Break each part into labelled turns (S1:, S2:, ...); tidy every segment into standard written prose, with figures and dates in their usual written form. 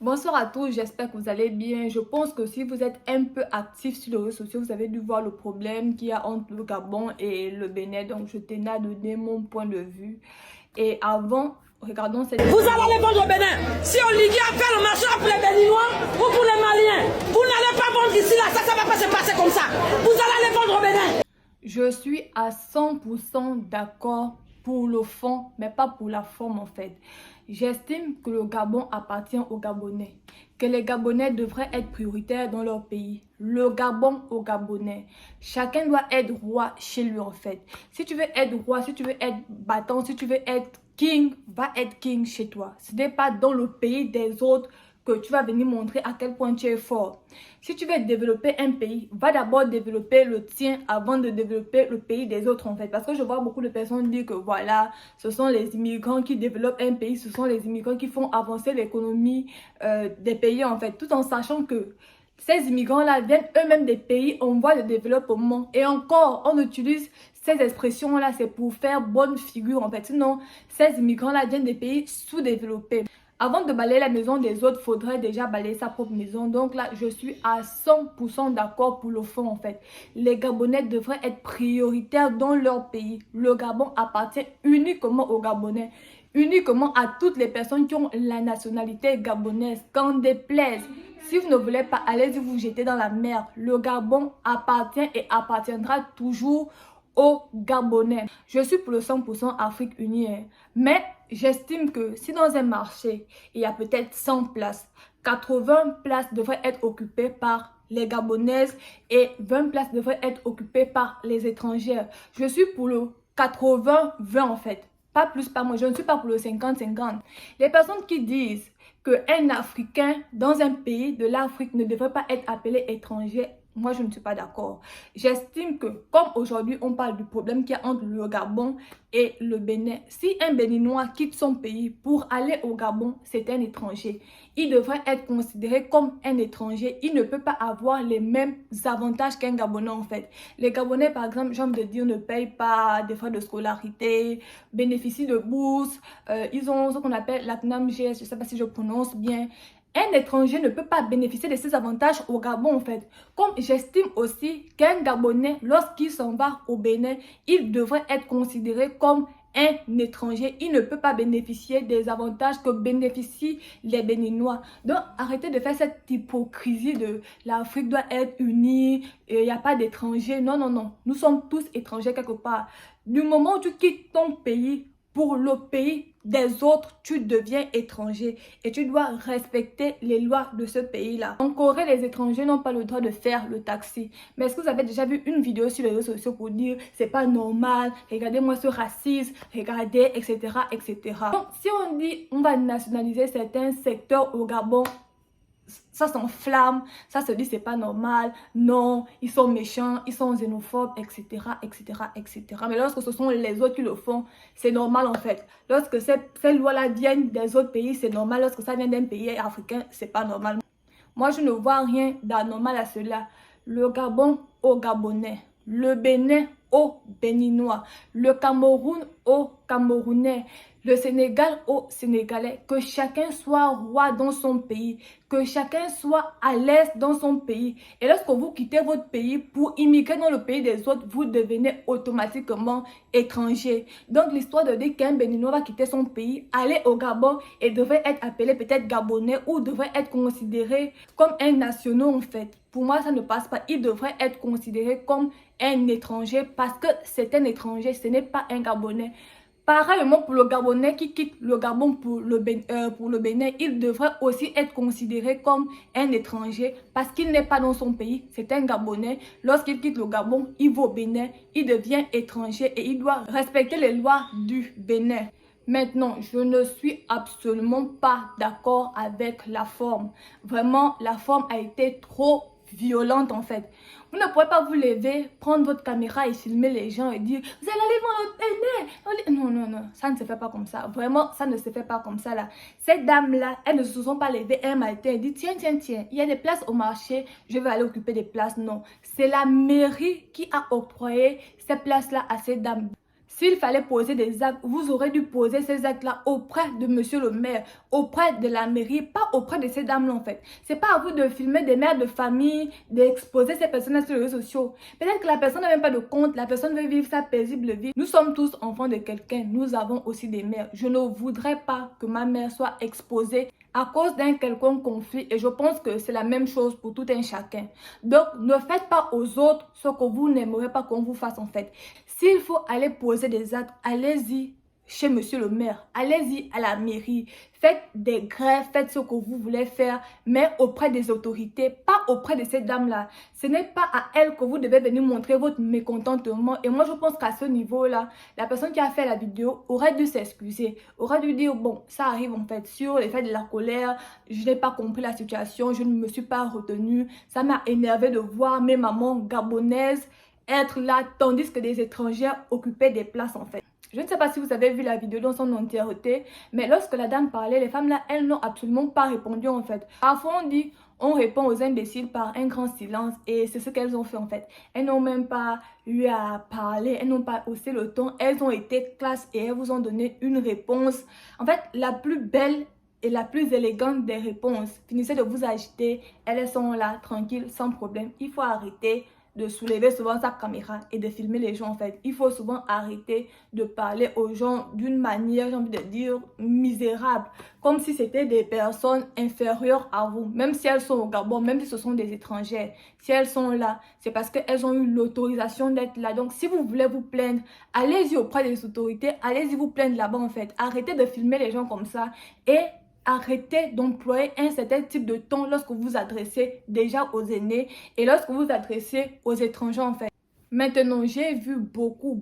S1: Bonsoir à tous, j'espère que vous allez bien. Je pense que si vous êtes un peu actif sur les réseaux sociaux, vous avez dû voir le problème qu'il y a entre le Gabon et le Bénin. Donc, je tenais à donner mon point de vue. Et avant, regardons cette...
S2: Vous allez aller vendre au Bénin. Si Oligui a fait le marché pour les Béninois ou pour les Maliens, vous n'allez pas vendre ici, là, ça ne va pas se passer comme ça. Vous allez aller vendre au Bénin.
S1: Je suis à 100% d'accord pour le fond, mais pas pour la forme en fait. J'estime que le Gabon appartient aux Gabonais, que les Gabonais devraient être prioritaires dans leur pays. Le Gabon aux Gabonais. Chacun doit être roi chez lui en fait. Si tu veux être roi, si tu veux être battant, si tu veux être king, va être king chez toi. Ce n'est pas dans le pays des autres que tu vas venir montrer à quel point tu es fort. Si tu veux développer un pays, va d'abord développer le tien avant de développer le pays des autres en fait. Parce que je vois beaucoup de personnes dire que voilà, ce sont les immigrants qui développent un pays, ce sont les immigrants qui font avancer l'économie des pays en fait. Tout en sachant que ces immigrants-là viennent eux-mêmes des pays en voie de développement. Et encore, on utilise ces expressions-là, c'est pour faire bonne figure en fait. Sinon, ces immigrants-là viennent des pays sous-développés. Avant de balayer la maison des autres, il faudrait déjà balayer sa propre maison. Donc là, je suis à 100% d'accord pour le fond en fait. Les Gabonais devraient être prioritaires dans leur pays. Le Gabon appartient uniquement aux Gabonais. Uniquement à toutes les personnes qui ont la nationalité gabonaise. Qu'en déplaise. Si vous ne voulez pas, allez-y vous jeter dans la mer. Le Gabon appartient et appartiendra toujours aux Gabonais. Je suis pour le 100% Afrique unie. Mais j'estime que si dans un marché, il y a peut-être 100 places, 80 places devraient être occupées par les Gabonaises et 20 places devraient être occupées par les étrangères. Je suis pour le 80-20 en fait. Pas plus, pas moins. Je ne suis pas pour le 50-50. Les personnes qui disent qu'un Africain dans un pays de l'Afrique ne devrait pas être appelé étranger, moi je ne suis pas d'accord. J'estime que comme aujourd'hui on parle du problème qu'il y a entre le Gabon et le Bénin, si un Béninois quitte son pays pour aller au Gabon, c'est un étranger. Il devrait être considéré comme un étranger. Il ne peut pas avoir les mêmes avantages qu'un Gabonais en fait. Les Gabonais par exemple, j'ai envie de dire, ne payent pas des frais de scolarité, bénéficient de bourses, ils ont ce qu'on appelle la CNAMGS, je ne sais pas si je prononce bien. Un étranger ne peut pas bénéficier de ces avantages au Gabon en fait. Comme j'estime aussi qu'un Gabonais, lorsqu'il s'en va au Bénin, il devrait être considéré comme un étranger. Il ne peut pas bénéficier des avantages que bénéficient les Béninois. Donc arrêtez de faire cette hypocrisie de l'Afrique doit être unie, il n'y a pas d'étrangers. Non, non, non. Nous sommes tous étrangers quelque part. Du moment où tu quittes ton pays, pour le pays des autres, tu deviens étranger et tu dois respecter les lois de ce pays-là. En Corée, les étrangers n'ont pas le droit de faire le taxi. Mais est-ce que vous avez déjà vu une vidéo sur les réseaux sociaux pour dire c'est pas normal, regardez-moi ce racisme, regardez, etc., etc. Donc, si on dit on va nationaliser certains secteurs au Gabon, ça s'enflamme, ça se dit c'est pas normal, non, ils sont méchants, ils sont xénophobes, etc., etc., etc. Mais lorsque ce sont les autres qui le font, c'est normal en fait. Lorsque ces lois-là viennent des autres pays, c'est normal. Lorsque ça vient d'un pays africain, c'est pas normal. Moi, je ne vois rien d'anormal à cela. Le Gabon aux Gabonais, le Bénin aux Béninois, le Cameroun aux Camerounais, le Sénégal aux Sénégalais, que chacun soit roi dans son pays, que chacun soit à l'aise dans son pays. Et lorsque vous quittez votre pays pour immigrer dans le pays des autres, vous devenez automatiquement étranger. Donc l'histoire de dire qu'un Béninois va quitter son pays, aller au Gabon et devrait être appelé peut-être Gabonais ou devrait être considéré comme un national en fait. Pour moi, ça ne passe pas. Il devrait être considéré comme un étranger parce que c'est un étranger, ce n'est pas un Gabonais. Pareillement pour le Gabonais qui quitte le Gabon pour le Bénin, il devrait aussi être considéré comme un étranger parce qu'il n'est pas dans son pays, c'est un Gabonais. Lorsqu'il quitte le Gabon, il va au Bénin, il devient étranger et il doit respecter les lois du Bénin. Maintenant, je ne suis absolument pas d'accord avec la forme. Vraiment, la forme a été trop violente en fait. Vous ne pouvez pas vous lever, prendre votre caméra et filmer les gens et dire vous allez aller voir notre Bénin. Non, non, non, ça ne se fait pas comme ça. Vraiment, ça ne se fait pas comme ça là. Ces dames-là, elles ne se sont pas levées un matin et dit tiens, tiens, tiens, il y a des places au marché, je vais aller occuper des places. Non, c'est la mairie qui a octroyé ces places-là à ces dames. S'il fallait poser des actes, vous aurez dû poser ces actes-là auprès de monsieur le maire, auprès de la mairie, pas auprès de ces dames-là en fait. C'est pas à vous de filmer des mères de famille, d'exposer ces personnes sur les réseaux sociaux. Peut-être que la personne n'a même pas de compte, la personne veut vivre sa paisible vie. Nous sommes tous enfants de quelqu'un, nous avons aussi des mères. Je ne voudrais pas que ma mère soit exposée à cause d'un quelconque conflit et je pense que c'est la même chose pour tout un chacun. Donc, ne faites pas aux autres ce que vous n'aimerez pas qu'on vous fasse en fait. S'il faut aller poser des actes, allez-y chez monsieur le maire, allez-y à la mairie, faites des grèves, faites ce que vous voulez faire, mais auprès des autorités, pas auprès de ces dames-là. Ce n'est pas à elles que vous devez venir montrer votre mécontentement. Et moi, je pense qu'à ce niveau-là, la personne qui a fait la vidéo aurait dû s'excuser, aurait dû dire, bon, ça arrive en fait sur l'effet de la colère, je n'ai pas compris la situation, je ne me suis pas retenue, ça m'a énervé de voir mes mamans gabonaises être là, tandis que des étrangers occupaient des places en fait. Je ne sais pas si vous avez vu la vidéo dans son entièreté, mais lorsque la dame parlait, les femmes là, elles n'ont absolument pas répondu en fait. Parfois on dit, on répond aux imbéciles par un grand silence et c'est ce qu'elles ont fait en fait. Elles n'ont même pas eu à parler, elles n'ont pas haussé le ton, elles ont été classe et elles vous ont donné une réponse. En fait, la plus belle et la plus élégante des réponses. Finissez de vous agiter, elles sont là, tranquilles, sans problème. Il faut arrêter de soulever souvent sa caméra et de filmer les gens en fait. Il faut souvent arrêter de parler aux gens d'une manière, j'ai envie de dire, misérable. Comme si c'était des personnes inférieures à vous. Même si elles sont au Gabon, même si ce sont des étrangères. Si elles sont là, c'est parce qu'elles ont eu l'autorisation d'être là. Donc si vous voulez vous plaindre, allez-y auprès des autorités, allez-y vous plaindre là-bas en fait. Arrêtez de filmer les gens comme ça et arrêtez d'employer un certain type de ton lorsque vous vous adressez déjà aux aînés et lorsque vous vous adressez aux étrangers en fait. Maintenant, j'ai vu beaucoup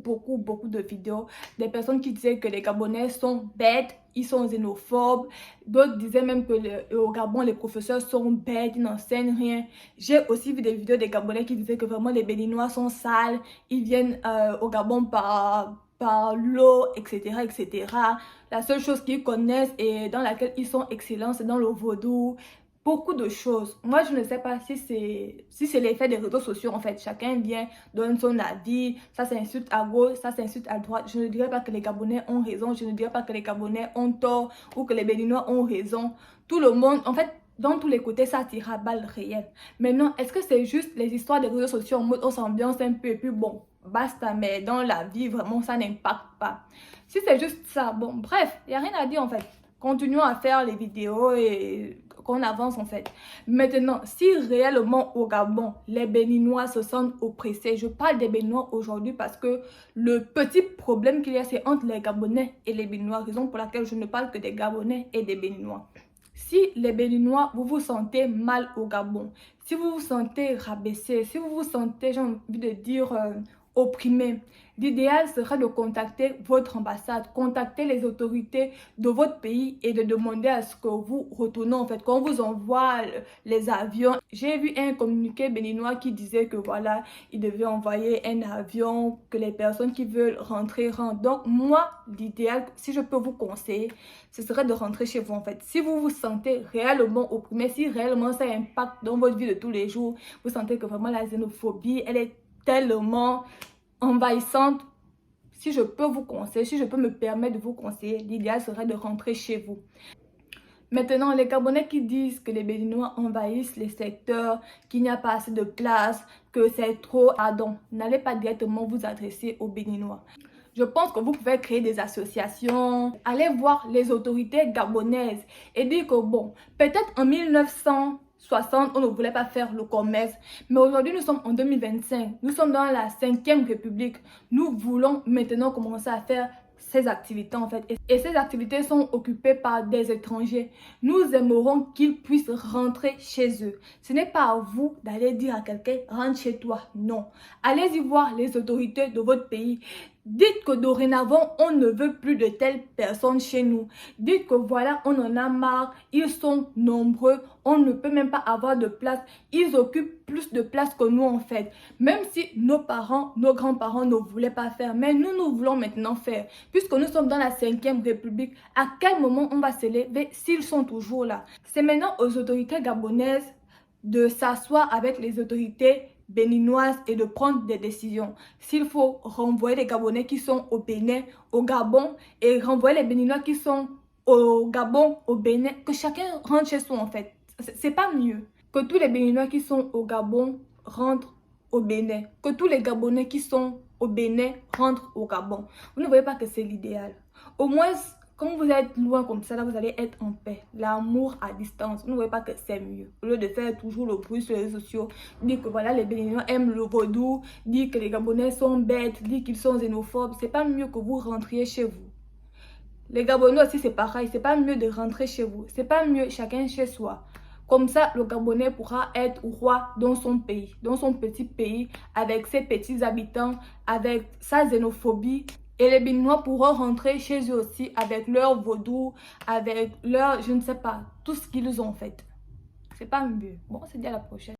S1: de vidéos des personnes qui disaient que les Gabonais sont bêtes, ils sont xénophobes. D'autres disaient même que au Gabon, les professeurs sont bêtes, ils n'enseignent rien. J'ai aussi vu des vidéos des Gabonais qui disaient que vraiment les Béninois sont sales, ils viennent au Gabon par l'eau, etc., etc. La seule chose qu'ils connaissent et dans laquelle ils sont excellents, c'est dans le vaudou. Beaucoup de choses. Moi, je ne sais pas si c'est l'effet des réseaux sociaux, en fait. Chacun vient, donne son avis. Ça s'insulte à gauche, ça s'insulte à droite. Je ne dirais pas que les Gabonais ont raison. Je ne dirais pas que les Gabonais ont tort ou que les Béninois ont raison. Tout le monde, en fait, dans tous les côtés, ça tire à balles réelles. Maintenant, est-ce que c'est juste les histoires des réseaux sociaux en mode on s'ambiance un peu et puis bon, basta, mais dans la vie, vraiment, ça n'impacte pas. Si c'est juste ça, bon, bref, il n'y a rien à dire en fait. Continuons à faire les vidéos et qu'on avance en fait. Maintenant, si réellement au Gabon, les Béninois se sentent oppressés, je parle des Béninois aujourd'hui parce que le petit problème qu'il y a, c'est entre les Gabonais et les Béninois, raison pour laquelle je ne parle que des Gabonais et des Béninois. Si les Béninois, vous vous sentez mal au Gabon, si vous vous sentez rabaissé, si vous vous sentez, j'ai envie de dire, opprimé, l'idéal serait de contacter votre ambassade, contacter les autorités de votre pays et de demander à ce que vous retournez en fait, qu'on vous envoie les avions. J'ai vu un communiqué béninois qui disait que voilà, il devait envoyer un avion, que les personnes qui veulent rentrer rentrent. Donc moi, l'idéal, si je peux vous conseiller, ce serait de rentrer chez vous en fait. Si vous vous sentez réellement opprimé, si réellement ça impacte dans votre vie de tous les jours, vous sentez que vraiment la xénophobie, elle est tellement envahissante, si je peux vous conseiller, si je peux me permettre de vous conseiller, l'idéal serait de rentrer chez vous. Maintenant, les Gabonais qui disent que les Béninois envahissent les secteurs, qu'il n'y a pas assez de place, que c'est trop ardent, n'allez pas directement vous adresser aux Béninois. Je pense que vous pouvez créer des associations, aller voir les autorités gabonaises et dire que bon, peut-être en 1960, on ne voulait pas faire le commerce. Mais aujourd'hui, nous sommes en 2025. Nous sommes dans la 5e République. Nous voulons maintenant commencer à faire ces activités en fait. Et ces activités sont occupées par des étrangers. Nous aimerons qu'ils puissent rentrer chez eux. Ce n'est pas à vous d'aller dire à quelqu'un, rentre chez toi. Non. Allez-y voir les autorités de votre pays. Dites que dorénavant, on ne veut plus de telles personnes chez nous. Dites que voilà, on en a marre, ils sont nombreux, on ne peut même pas avoir de place. Ils occupent plus de place que nous en fait. Même si nos parents, nos grands-parents ne voulaient pas faire, mais nous voulons maintenant faire. Puisque nous sommes dans la 5e République, à quel moment on va se lever s'ils sont toujours là? C'est maintenant aux autorités gabonaises de s'asseoir avec les autorités béninoise et de prendre des décisions. S'il faut renvoyer les Gabonais qui sont au Bénin, au Gabon, et renvoyer les Béninois qui sont au Gabon, au Bénin, que chacun rentre chez soi en fait. C'est pas mieux que tous les Béninois qui sont au Gabon rentrent au Bénin, que tous les Gabonais qui sont au Bénin rentrent au Gabon. Vous ne voyez pas que c'est l'idéal. Au moins, quand vous êtes loin comme ça, là, vous allez être en paix. L'amour à distance. Vous ne voyez pas que c'est mieux. Au lieu de faire toujours le bruit sur les réseaux sociaux, dire que voilà, les Béninois aiment le vaudou, dire que les Gabonais sont bêtes, dire qu'ils sont xénophobes. C'est pas mieux que vous rentriez chez vous. Les Gabonais aussi, c'est pareil. C'est pas mieux de rentrer chez vous. C'est pas mieux chacun chez soi. Comme ça, le Gabonais pourra être roi dans son pays, dans son petit pays, avec ses petits habitants, avec sa xénophobie. Et les Béninois pourront rentrer chez eux aussi avec leur vaudou, avec leur, je ne sais pas, tout ce qu'ils ont fait. C'est pas mieux. Bon, on se dit à la prochaine.